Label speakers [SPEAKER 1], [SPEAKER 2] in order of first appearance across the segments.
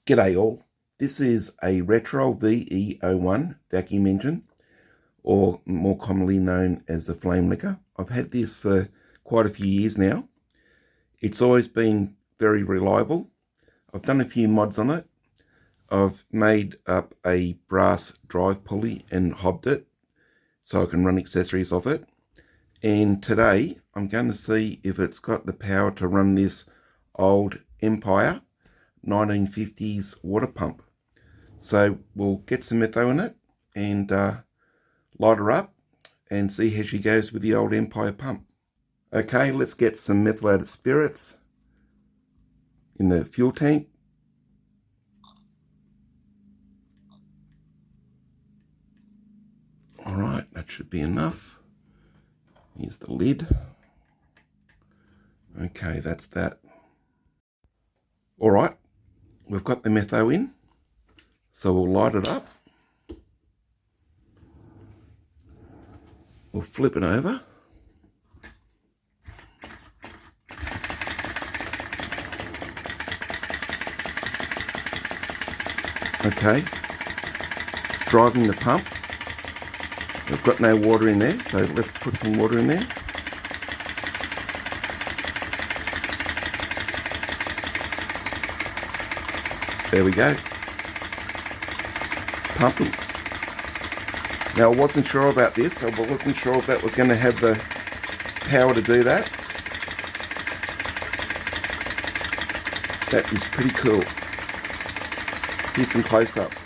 [SPEAKER 1] G'day all, this is a Retrol VE-01 vacuum engine, or more commonly known as a Flame Licker. I've had this for quite a few years now. It's always been very reliable. I've done a few mods on it. I've made up a brass drive pulley and hobbed it so I can run accessories off it. And today I'm going to see if it's got the power to run this old Empire 1950s water pump. So we'll get some metho in it and light her up and see how she goes with the old Empire pump. Okay, let's get some methylated spirits in the fuel tank. Alright, that should be enough. Here's the lid. Okay, that's that. Alright, we've got the metho in, so we'll light it up. We'll flip it over. Okay, it's driving the pump. We've got no water in there, so let's put some water in there. There we go. Pumping. Now I wasn't sure about this. I wasn't sure if that was going to have the power to do that. That is pretty cool. Here's some close-ups.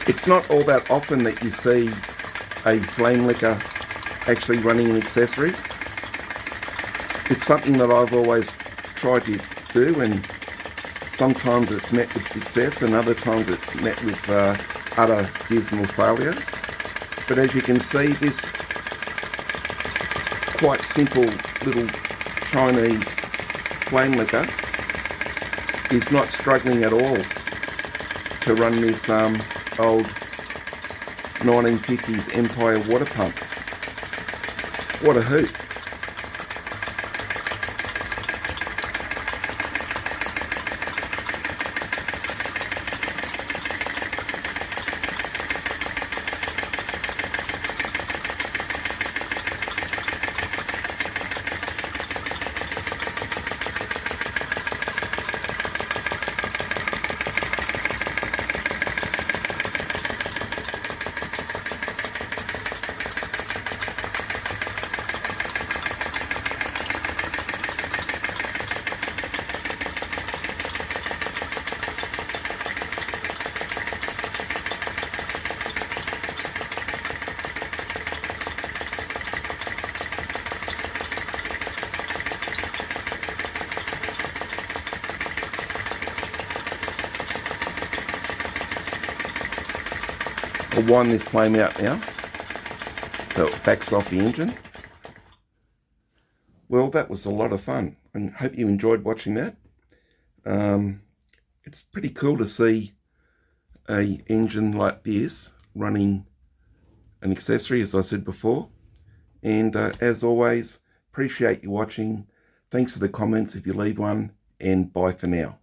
[SPEAKER 1] It's not all that often that you see a Flame Licker actually running an accessory. It's something that I've always tried to do, and sometimes it's met with success and other times it's met with utter dismal failure. But as you can see, this quite simple little Chinese Flame Licker is not struggling at all to run this old 1950s Empire water pump. What a hoot. I'll wind this flame out now so it backs off the engine. Well, that was a lot of fun, and hope you enjoyed watching that. It's pretty cool to see a engine like this running an accessory, as I said before, And as always, appreciate you watching. Thanks for the comments if you leave one, and bye for now.